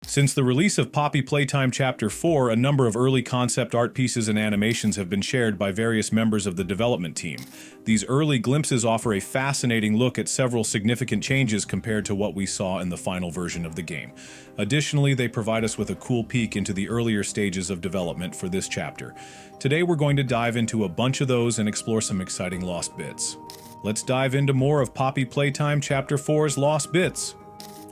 Since the release of Poppy Playtime Chapter 4, a number of early concept art pieces and animations have been shared by various members of the development team. These early glimpses offer a fascinating look at several significant changes compared to what we saw in the final version of the game. Additionally, they provide us with a cool peek into the earlier stages of development for this chapter. Today we're going to dive into a bunch of those and explore some exciting lost bits. Let's dive into more of Poppy Playtime Chapter 4's lost bits.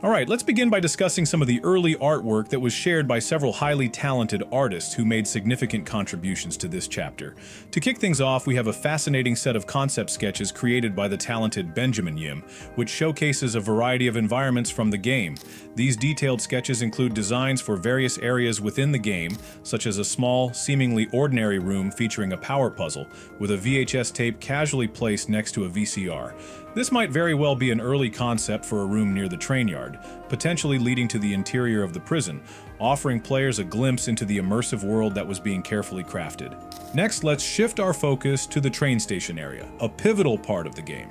Alright, let's begin by discussing some of the early artwork that was shared by several highly talented artists who made significant contributions to this chapter. To kick things off, we have a fascinating set of concept sketches created by the talented Benjamin Yim, which showcases a variety of environments from the game. These detailed sketches include designs for various areas within the game, such as a small, seemingly ordinary room featuring a power puzzle, with a VHS tape casually placed next to a VCR. This might very well be an early concept for a room near the train yard, potentially leading to the interior of the prison, offering players a glimpse into the immersive world that was being carefully crafted. Next, let's shift our focus to the train station area, a pivotal part of the game.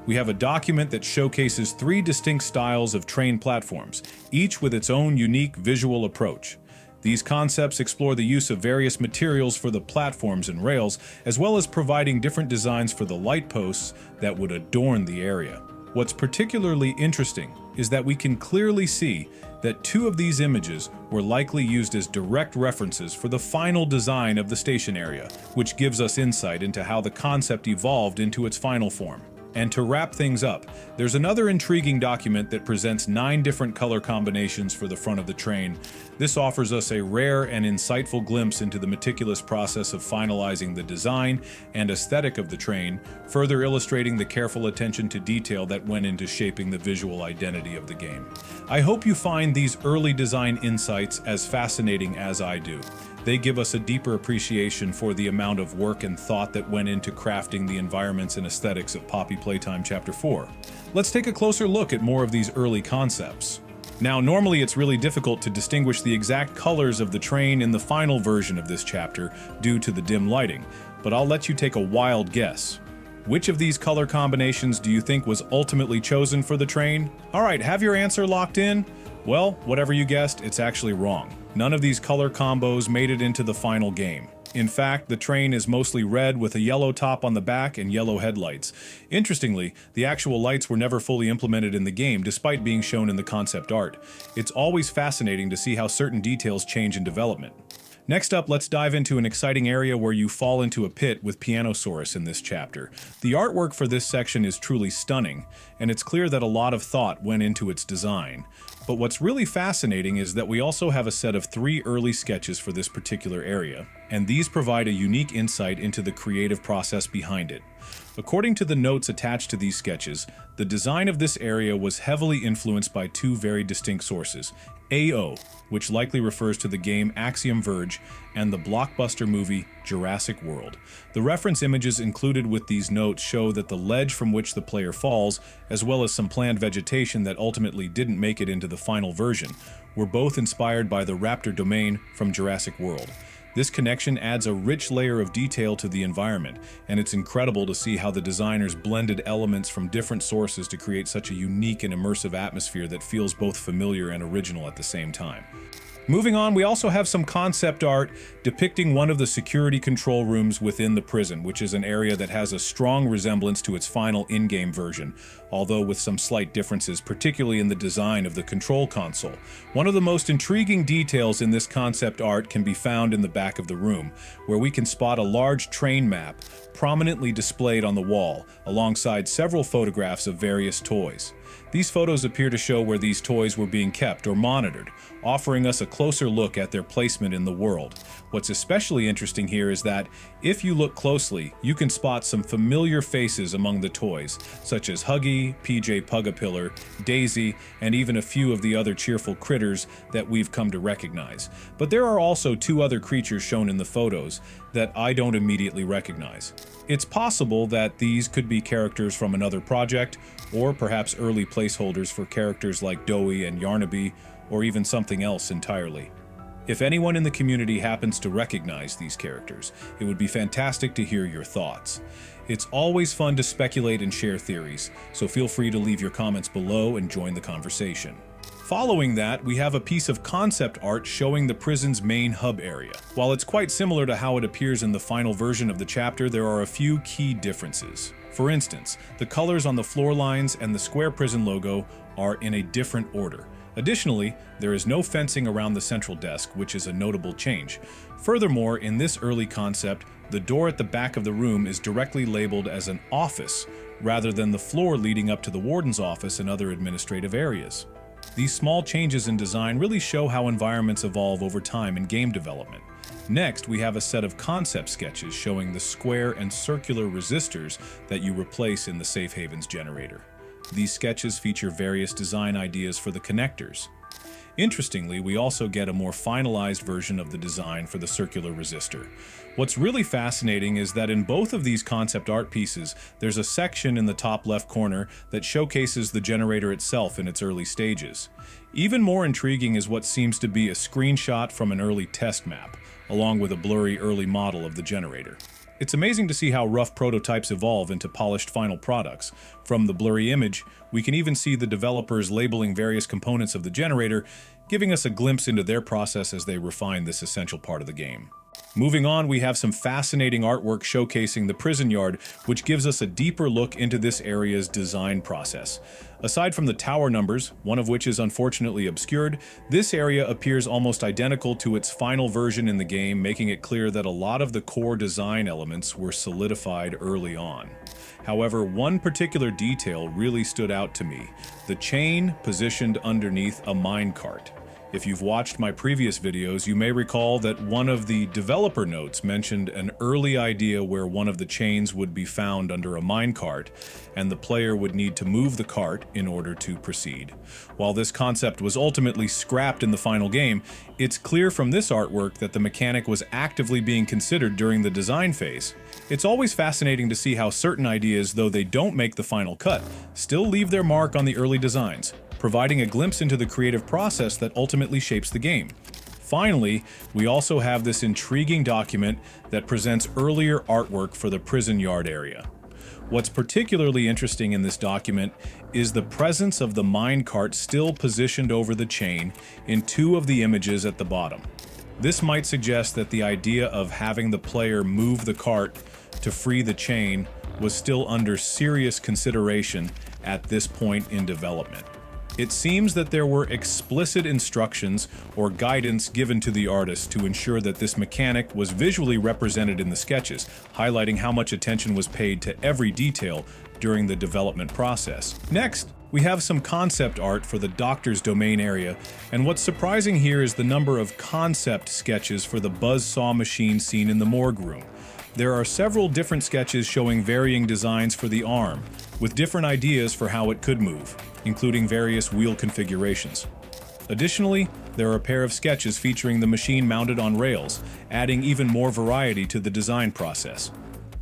We have a document that showcases 3 distinct styles of train platforms, each with its own unique visual approach. These concepts explore the use of various materials for the platforms and rails, as well as providing different designs for the light posts that would adorn the area. What's particularly interesting is that we can clearly see that 2 of these images were likely used as direct references for the final design of the station area, which gives us insight into how the concept evolved into its final form. And to wrap things up, there's another intriguing document that presents 9 different color combinations for the front of the train. This offers us a rare and insightful glimpse into the meticulous process of finalizing the design and aesthetic of the train, further illustrating the careful attention to detail that went into shaping the visual identity of the game. I hope you find these early design insights as fascinating as I do. They give us a deeper appreciation for the amount of work and thought that went into crafting the environments and aesthetics of Poppy Playtime Chapter 4. Let's take a closer look at more of these early concepts. Now, normally it's really difficult to distinguish the exact colors of the train in the final version of this chapter due to the dim lighting, but I'll let you take a wild guess. Which of these color combinations do you think was ultimately chosen for the train? Alright, have your answer locked in? Well, whatever you guessed, it's actually wrong. None of these color combos made it into the final game. In fact, the train is mostly red with a yellow top on the back and yellow headlights. Interestingly, the actual lights were never fully implemented in the game despite being shown in the concept art. It's always fascinating to see how certain details change in development. Next up, let's dive into an exciting area where you fall into a pit with Pianosaurus in this chapter. The artwork for this section is truly stunning, and it's clear that a lot of thought went into its design. But what's really fascinating is that we also have a set of 3 early sketches for this particular area, and these provide a unique insight into the creative process behind it. According to the notes attached to these sketches, the design of this area was heavily influenced by 2 very distinct sources: AO, which likely refers to the game Axiom Verge, and the blockbuster movie Jurassic World. The reference images included with these notes show that the ledge from which the player falls, as well as some planned vegetation that ultimately didn't make it into the final version, were both inspired by the raptor domain from Jurassic World. This connection adds a rich layer of detail to the environment, and it's incredible to see how the designers blended elements from different sources to create such a unique and immersive atmosphere that feels both familiar and original at the same time. Moving on, we also have some concept art depicting one of the security control rooms within the prison, which is an area that has a strong resemblance to its final in-game version, although with some slight differences, particularly in the design of the control console. One of the most intriguing details in this concept art can be found in the back of the room, where we can spot a large train map prominently displayed on the wall, alongside several photographs of various toys. These photos appear to show where these toys were being kept or monitored, offering us a closer look at their placement in the world. What's especially interesting here is that, if you look closely, you can spot some familiar faces among the toys, such as Huggy, PJ Pugapillar, Daisy, and even a few of the other cheerful critters that we've come to recognize. But there are also 2 other creatures shown in the photos that I don't immediately recognize. It's possible that these could be characters from another project, or perhaps early placeholders for characters like Doughman and Yarnaby, or even something else entirely. If anyone in the community happens to recognize these characters, it would be fantastic to hear your thoughts. It's always fun to speculate and share theories, so feel free to leave your comments below and join the conversation. Following that, we have a piece of concept art showing the prison's main hub area. While it's quite similar to how it appears in the final version of the chapter, there are a few key differences. For instance, the colors on the floor lines and the square prison logo are in a different order. Additionally, there is no fencing around the central desk, which is a notable change. Furthermore, in this early concept, the door at the back of the room is directly labeled as an office, rather than the floor leading up to the warden's office and other administrative areas. These small changes in design really show how environments evolve over time in game development. Next, we have a set of concept sketches showing the square and circular resistors that you replace in the Safe Havens generator. These sketches feature various design ideas for the connectors. Interestingly, we also get a more finalized version of the design for the circular resistor. What's really fascinating is that in both of these concept art pieces, there's a section in the top left corner that showcases the generator itself in its early stages. Even more intriguing is what seems to be a screenshot from an early test map, along with a blurry early model of the generator. It's amazing to see how rough prototypes evolve into polished final products. From the blurry image, we can even see the developers labeling various components of the generator, giving us a glimpse into their process as they refine this essential part of the game. Moving on, we have some fascinating artwork showcasing the prison yard, which gives us a deeper look into this area's design process. Aside from the tower numbers, one of which is unfortunately obscured, this area appears almost identical to its final version in the game, making it clear that a lot of the core design elements were solidified early on. However, one particular detail really stood out to me: the chain positioned underneath a minecart. If you've watched my previous videos, you may recall that one of the developer notes mentioned an early idea where one of the chains would be found under a minecart, and the player would need to move the cart in order to proceed. While this concept was ultimately scrapped in the final game, it's clear from this artwork that the mechanic was actively being considered during the design phase. It's always fascinating to see how certain ideas, though they don't make the final cut, still leave their mark on the early designs, providing a glimpse into the creative process that ultimately shapes the game. Finally, we also have this intriguing document that presents earlier artwork for the prison yard area. What's particularly interesting in this document is the presence of the minecart still positioned over the chain in two of the images at the bottom. This might suggest that the idea of having the player move the cart to free the chain was still under serious consideration at this point in development. It seems that there were explicit instructions or guidance given to the artist to ensure that this mechanic was visually represented in the sketches, highlighting how much attention was paid to every detail during the development process. Next, we have some concept art for the Doctor's Domain area, and what's surprising here is the number of concept sketches for the buzzsaw machine seen in the morgue room. There are several different sketches showing varying designs for the arm, with different ideas for how it could move, including various wheel configurations. Additionally, there are a pair of sketches featuring the machine mounted on rails, adding even more variety to the design process.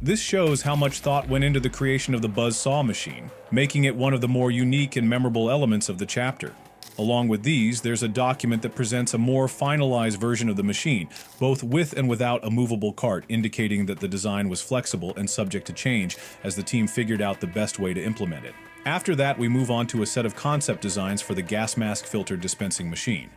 This shows how much thought went into the creation of the buzzsaw machine, making it one of the more unique and memorable elements of the chapter. Along with these, there's a document that presents a more finalized version of the machine, both with and without a movable cart, indicating that the design was flexible and subject to change as the team figured out the best way to implement it. After that, we move on to a set of concept designs for the gas mask filter dispensing machine.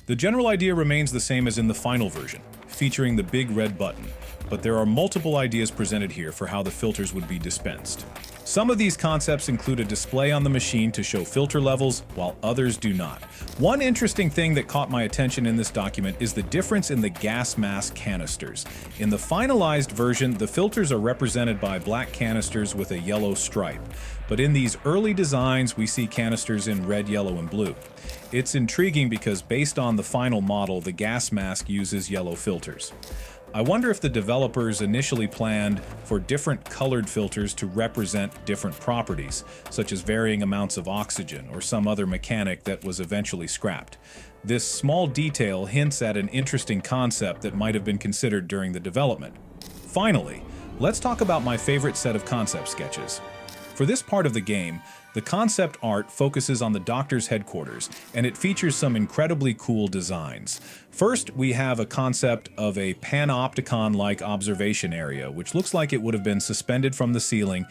The general idea remains the same as in the final version, featuring the big red button, but there are multiple ideas presented here for how the filters would be dispensed. Some of these concepts include a display on the machine to show filter levels, while others do not. One interesting thing that caught my attention in this document is the difference in the gas mask canisters. In the finalized version, the filters are represented by black canisters with a yellow stripe, but in these early designs, we see canisters in red, yellow, and blue. It's intriguing because based on the final model, the gas mask uses yellow filters. I wonder if the developers initially planned for different colored filters to represent different properties, such as varying amounts of oxygen or some other mechanic that was eventually scrapped. This small detail hints at an interesting concept that might have been considered during the development. Finally, let's talk about my favorite set of concept sketches. For this part of the game, the concept art focuses on the Doctor's headquarters, and it features some incredibly cool designs. First, we have a concept of a panopticon-like observation area, which looks like it would have been suspended from the ceiling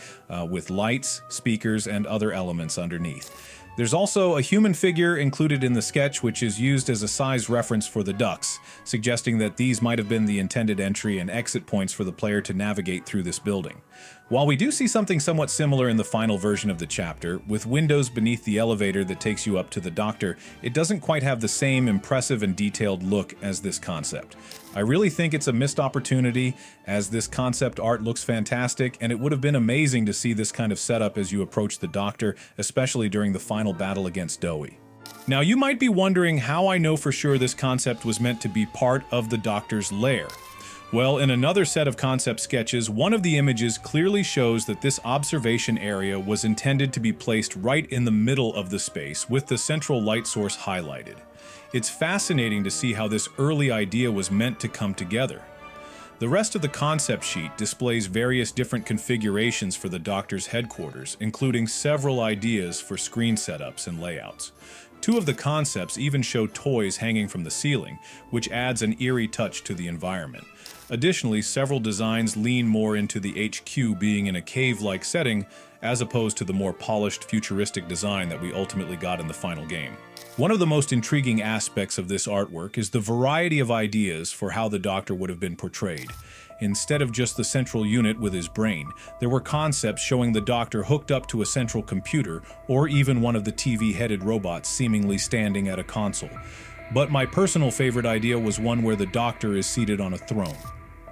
with lights, speakers, and other elements underneath. There's also a human figure included in the sketch, which is used as a size reference for the ducks, suggesting that these might have been the intended entry and exit points for the player to navigate through this building. While we do see something somewhat similar in the final version of the chapter, with windows beneath the elevator that takes you up to the doctor, it doesn't quite have the same impressive and detailed look as this concept. I really think it's a missed opportunity, as this concept art looks fantastic, and it would have been amazing to see this kind of setup as you approach the doctor, especially during the final battle against Doughman. Now, you might be wondering how I know for sure this concept was meant to be part of the doctor's lair. Well, in another set of concept sketches, one of the images clearly shows that this observation area was intended to be placed right in the middle of the space, with the central light source highlighted. It's fascinating to see how this early idea was meant to come together. The rest of the concept sheet displays various different configurations for the doctor's headquarters, including several ideas for screen setups and layouts. Two of the concepts even show toys hanging from the ceiling, which adds an eerie touch to the environment. Additionally, several designs lean more into the HQ being in a cave-like setting, as opposed to the more polished, futuristic design that we ultimately got in the final game. One of the most intriguing aspects of this artwork is the variety of ideas for how the Doctor would have been portrayed. Instead of just the central unit with his brain, there were concepts showing the Doctor hooked up to a central computer, or even one of the TV-headed robots seemingly standing at a console. But my personal favorite idea was one where the Doctor is seated on a throne.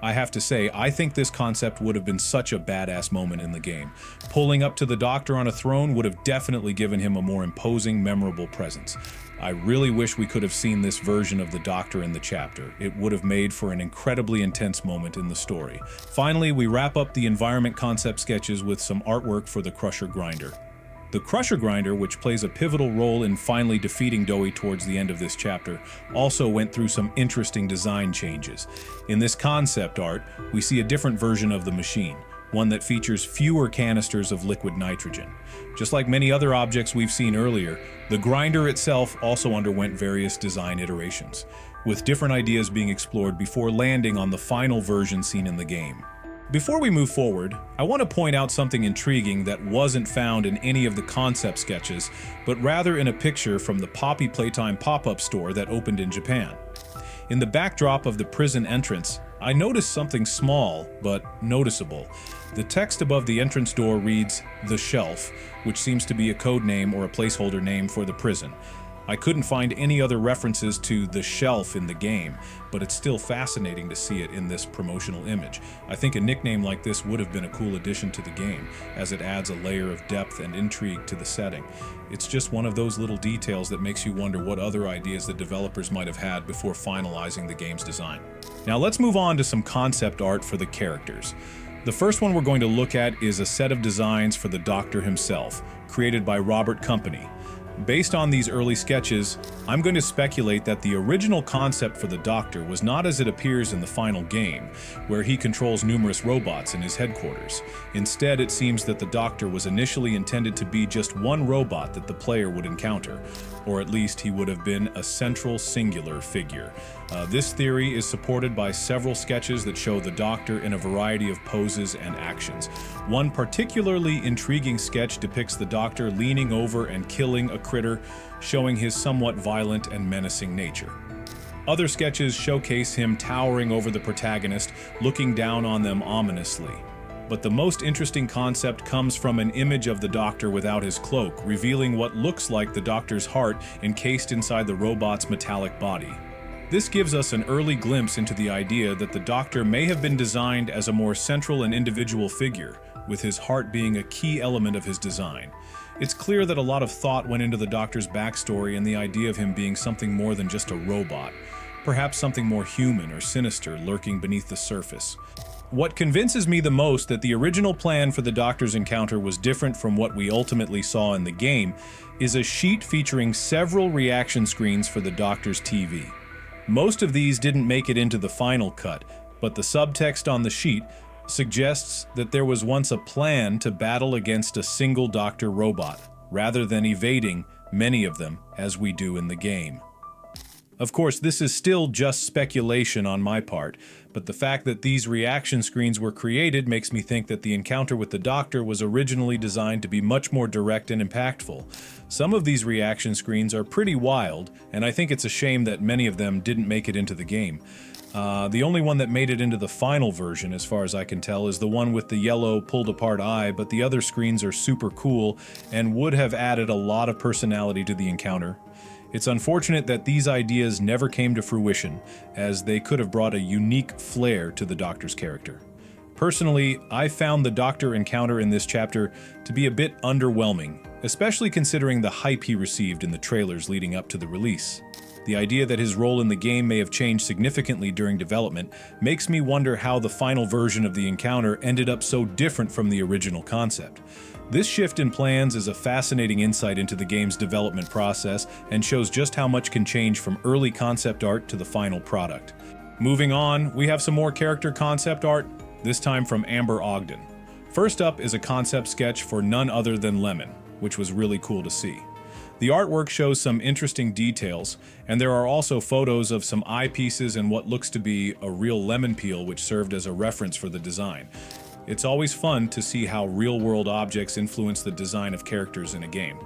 I have to say, I think this concept would have been such a badass moment in the game. Pulling up to the Doctor on a throne would have definitely given him a more imposing, memorable presence. I really wish we could have seen this version of the Doctor in the chapter. It would have made for an incredibly intense moment in the story. Finally, we wrap up the environment concept sketches with some artwork for the Crusher Grinder. The Crusher Grinder, which plays a pivotal role in finally defeating Doughman towards the end of this chapter, also went through some interesting design changes. In this concept art, we see a different version of the machine, one that features fewer canisters of liquid nitrogen. Just like many other objects we've seen earlier, the grinder itself also underwent various design iterations, with different ideas being explored before landing on the final version seen in the game. Before we move forward, I want to point out something intriguing that wasn't found in any of the concept sketches, but rather in a picture from the Poppy Playtime pop-up store that opened in Japan. In the backdrop of the prison entrance, I noticed something small, but noticeable. The text above the entrance door reads, "The Shelf," which seems to be a code name or a placeholder name for the prison. I couldn't find any other references to the shelf in the game, but it's still fascinating to see it in this promotional image. I think a nickname like this would have been a cool addition to the game, as it adds a layer of depth and intrigue to the setting. It's just one of those little details that makes you wonder what other ideas the developers might have had before finalizing the game's design. Now let's move on to some concept art for the characters. The first one we're going to look at is a set of designs for the Doctor himself, created by Robert Company. Based on these early sketches, I'm going to speculate that the original concept for the Doctor was not as it appears in the final game, where he controls numerous robots in his headquarters. Instead, it seems that the Doctor was initially intended to be just one robot that the player would encounter, or at least he would have been a central singular figure. This theory is supported by several sketches that show the Doctor in a variety of poses and actions. One particularly intriguing sketch depicts the Doctor leaning over and killing a critter, showing his somewhat violent and menacing nature. Other sketches showcase him towering over the protagonist, looking down on them ominously. But the most interesting concept comes from an image of the Doctor without his cloak, revealing what looks like the Doctor's heart encased inside the robot's metallic body. This gives us an early glimpse into the idea that the Doctor may have been designed as a more central and individual figure, with his heart being a key element of his design. It's clear that a lot of thought went into the Doctor's backstory and the idea of him being something more than just a robot, perhaps something more human or sinister lurking beneath the surface. What convinces me the most that the original plan for the Doctor's encounter was different from what we ultimately saw in the game is a sheet featuring several reaction screens for the Doctor's TV. Most of these didn't make it into the final cut, but the subtext on the sheet suggests that there was once a plan to battle against a single Doctor robot, rather than evading many of them as we do in the game. Of course, this is still just speculation on my part, but the fact that these reaction screens were created makes me think that the encounter with the Doctor was originally designed to be much more direct and impactful. Some of these reaction screens are pretty wild, and I think it's a shame that many of them didn't make it into the game. The only one that made it into the final version, as far as I can tell, is the one with the yellow pulled-apart eye, but the other screens are super cool and would have added a lot of personality to the encounter. It's unfortunate that these ideas never came to fruition, as they could have brought a unique flair to the Doctor's character. Personally, I found the Doctor encounter in this chapter to be a bit underwhelming, especially considering the hype he received in the trailers leading up to the release. The idea that his role in the game may have changed significantly during development makes me wonder how the final version of the encounter ended up so different from the original concept. This shift in plans is a fascinating insight into the game's development process and shows just how much can change from early concept art to the final product. Moving on, we have some more character concept art, this time from Amber Ogden. First up is a concept sketch for none other than Lemon, which was really cool to see. The artwork shows some interesting details, and there are also photos of some eyepieces and what looks to be a real lemon peel, which served as a reference for the design. It's always fun to see how real-world objects influence the design of characters in a game.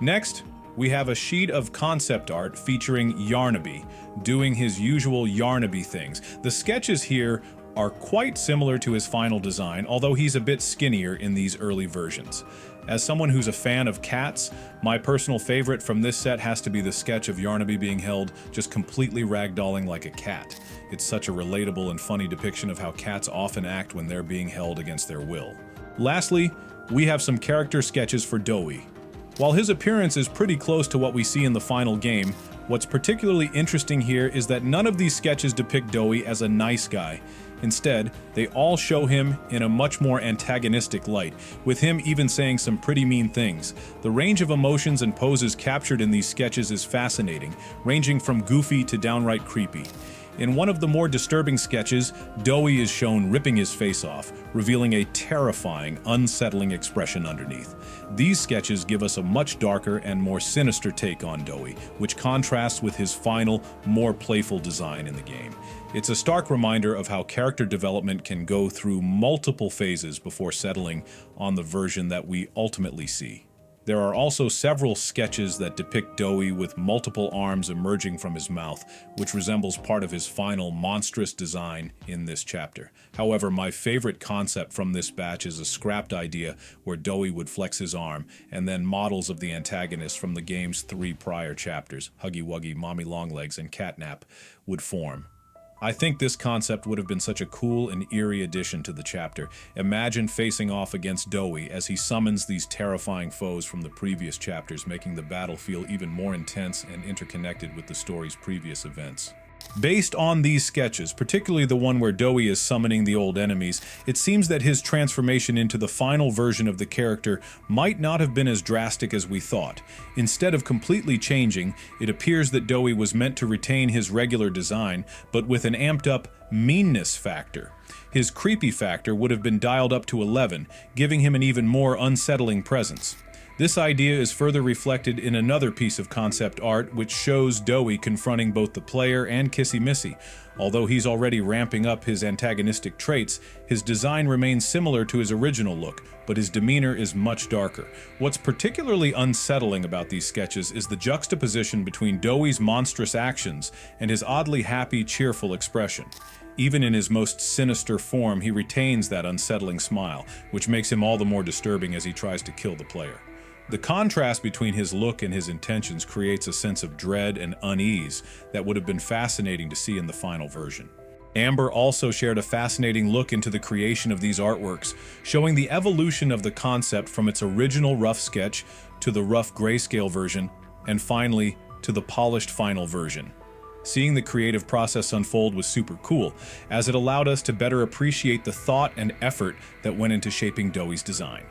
Next, we have a sheet of concept art featuring Yarnaby, doing his usual Yarnaby things. The sketches here are quite similar to his final design, although he's a bit skinnier in these early versions. As someone who's a fan of cats, my personal favorite from this set has to be the sketch of Yarnaby being held just completely ragdolling like a cat. It's such a relatable and funny depiction of how cats often act when they're being held against their will. Lastly, we have some character sketches for Doughman. While his appearance is pretty close to what we see in the final game, what's particularly interesting here is that none of these sketches depict Doughman as a nice guy. Instead, they all show him in a much more antagonistic light, with him even saying some pretty mean things. The range of emotions and poses captured in these sketches is fascinating, ranging from goofy to downright creepy. In one of the more disturbing sketches, Doughman is shown ripping his face off, revealing a terrifying, unsettling expression underneath. These sketches give us a much darker and more sinister take on Doughman, which contrasts with his final, more playful design in the game. It's a stark reminder of how character development can go through multiple phases before settling on the version that we ultimately see. There are also several sketches that depict Doughman with multiple arms emerging from his mouth, which resembles part of his final monstrous design in this chapter. However, my favorite concept from this batch is a scrapped idea where Doughman would flex his arm, and then models of the antagonists from the game's 3 prior chapters, Huggy Wuggy, Mommy Longlegs, and Catnap, would form. I think this concept would have been such a cool and eerie addition to the chapter. Imagine facing off against Doughman as he summons these terrifying foes from the previous chapters, making the battle feel even more intense and interconnected with the story's previous events. Based on these sketches, particularly the one where Doughman is summoning the old enemies, it seems that his transformation into the final version of the character might not have been as drastic as we thought. Instead of completely changing, it appears that Doughman was meant to retain his regular design, but with an amped-up meanness factor. His creepy factor would have been dialed up to 11, giving him an even more unsettling presence. This idea is further reflected in another piece of concept art which shows Doughman confronting both the player and Kissy Missy. Although he's already ramping up his antagonistic traits, his design remains similar to his original look, but his demeanor is much darker. What's particularly unsettling about these sketches is the juxtaposition between Doughman's monstrous actions and his oddly happy, cheerful expression. Even in his most sinister form, he retains that unsettling smile, which makes him all the more disturbing as he tries to kill the player. The contrast between his look and his intentions creates a sense of dread and unease that would have been fascinating to see in the final version. Amber also shared a fascinating look into the creation of these artworks, showing the evolution of the concept from its original rough sketch to the rough grayscale version, and finally to the polished final version. Seeing the creative process unfold was super cool, as it allowed us to better appreciate the thought and effort that went into shaping Doughman's design.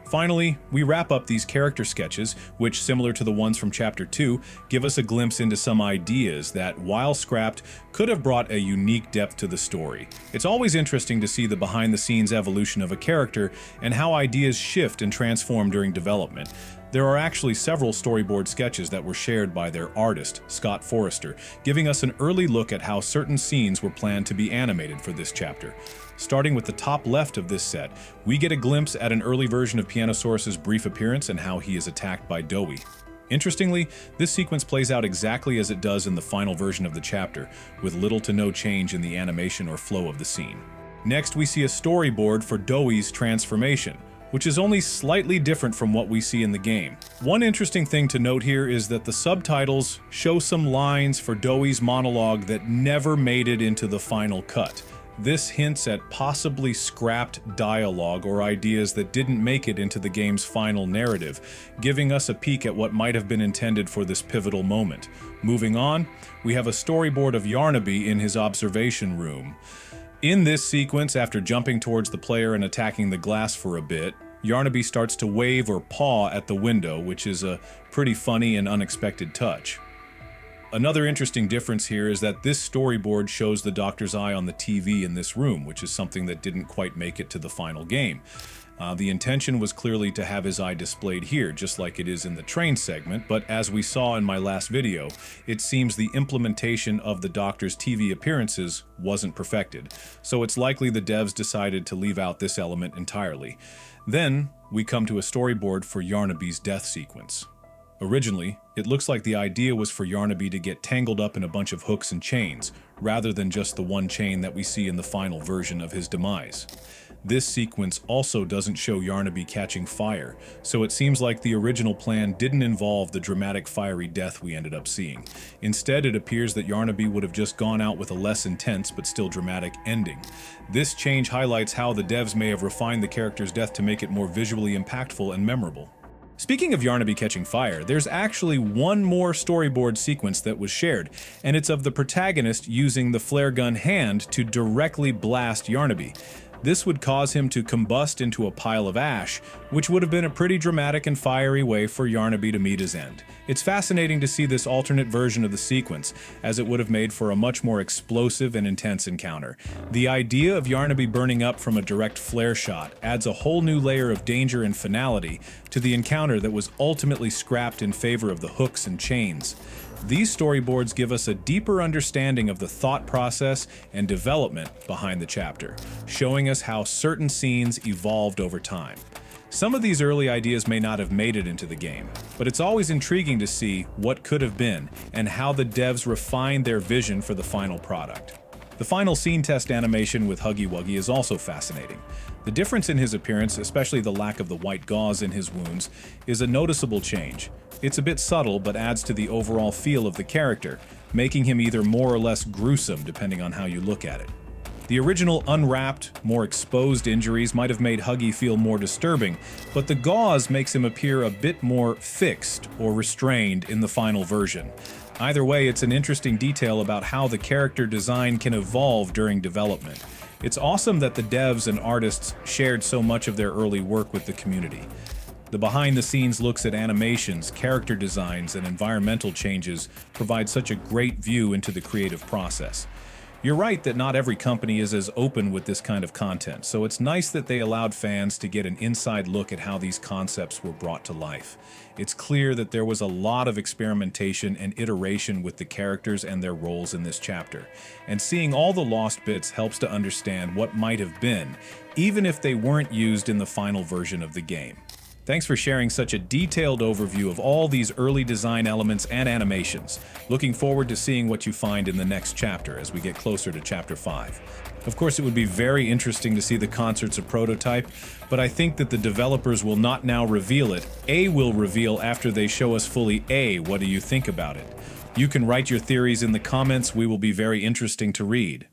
Finally, we wrap up these character sketches, which, similar to the ones from Chapter 2, give us a glimpse into some ideas that, while scrapped, could have brought a unique depth to the story. It's always interesting to see the behind-the-scenes evolution of a character and how ideas shift and transform during development. There are actually several storyboard sketches that were shared by their artist, Scott Forrester, giving us an early look at how certain scenes were planned to be animated for this chapter. Starting with the top left of this set, we get a glimpse at an early version of Pianosaurus's brief appearance and how he is attacked by Doughman. Interestingly, this sequence plays out exactly as it does in the final version of the chapter, with little to no change in the animation or flow of the scene. Next, we see a storyboard for Doughman's transformation, which is only slightly different from what we see in the game. One interesting thing to note here is that the subtitles show some lines for Doughman's monologue that never made it into the final cut. This hints at possibly scrapped dialogue or ideas that didn't make it into the game's final narrative, giving us a peek at what might have been intended for this pivotal moment. Moving on, we have a storyboard of Yarnaby in his observation room. In this sequence, after jumping towards the player and attacking the glass for a bit, Yarnaby starts to wave or paw at the window, which is a pretty funny and unexpected touch. Another interesting difference here is that this storyboard shows the Doctor's eye on the TV in this room, which is something that didn't quite make it to the final game. The intention was clearly to have his eye displayed here, just like it is in the train segment, but as we saw in my last video, it seems the implementation of the Doctor's TV appearances wasn't perfected, so it's likely the devs decided to leave out this element entirely. Then, we come to a storyboard for Yarnaby's death sequence. Originally, it looks like the idea was for Yarnaby to get tangled up in a bunch of hooks and chains, rather than just the one chain that we see in the final version of his demise. This sequence also doesn't show Yarnaby catching fire, so it seems like the original plan didn't involve the dramatic fiery death we ended up seeing. Instead, it appears that Yarnaby would have just gone out with a less intense but still dramatic ending. This change highlights how the devs may have refined the character's death to make it more visually impactful and memorable. Speaking of Yarnaby catching fire, there's actually one more storyboard sequence that was shared, and it's of the protagonist using the flare gun hand to directly blast Yarnaby. This would cause him to combust into a pile of ash, which would have been a pretty dramatic and fiery way for Yarnaby to meet his end. It's fascinating to see this alternate version of the sequence, as it would have made for a much more explosive and intense encounter. The idea of Yarnaby burning up from a direct flare shot adds a whole new layer of danger and finality to the encounter that was ultimately scrapped in favor of the hooks and chains. These storyboards give us a deeper understanding of the thought process and development behind the chapter, showing us how certain scenes evolved over time. Some of these early ideas may not have made it into the game, but it's always intriguing to see what could have been and how the devs refined their vision for the final product. The final scene test animation with Huggy Wuggy is also fascinating. The difference in his appearance, especially the lack of the white gauze in his wounds, is a noticeable change. It's a bit subtle, but adds to the overall feel of the character, making him either more or less gruesome depending on how you look at it. The original unwrapped, more exposed injuries might have made Huggy feel more disturbing, but the gauze makes him appear a bit more fixed or restrained in the final version. Either way, it's an interesting detail about how the character design can evolve during development. It's awesome that the devs and artists shared so much of their early work with the community. The behind-the-scenes looks at animations, character designs, and environmental changes provide such a great view into the creative process. You're right that not every company is as open with this kind of content, so it's nice that they allowed fans to get an inside look at how these concepts were brought to life. It's clear that there was a lot of experimentation and iteration with the characters and their roles in this chapter, and seeing all the lost bits helps to understand what might have been, even if they weren't used in the final version of the game. Thanks for sharing such a detailed overview of all these early design elements and animations. Looking forward to seeing what you find in the next chapter as we get closer to Chapter 5. Of course, it would be very interesting to see the concerts of Prototype, but I think that the developers will not now reveal it. A will reveal after they show us fully what do you think about it? You can write your theories in the comments. We will be very interesting to read.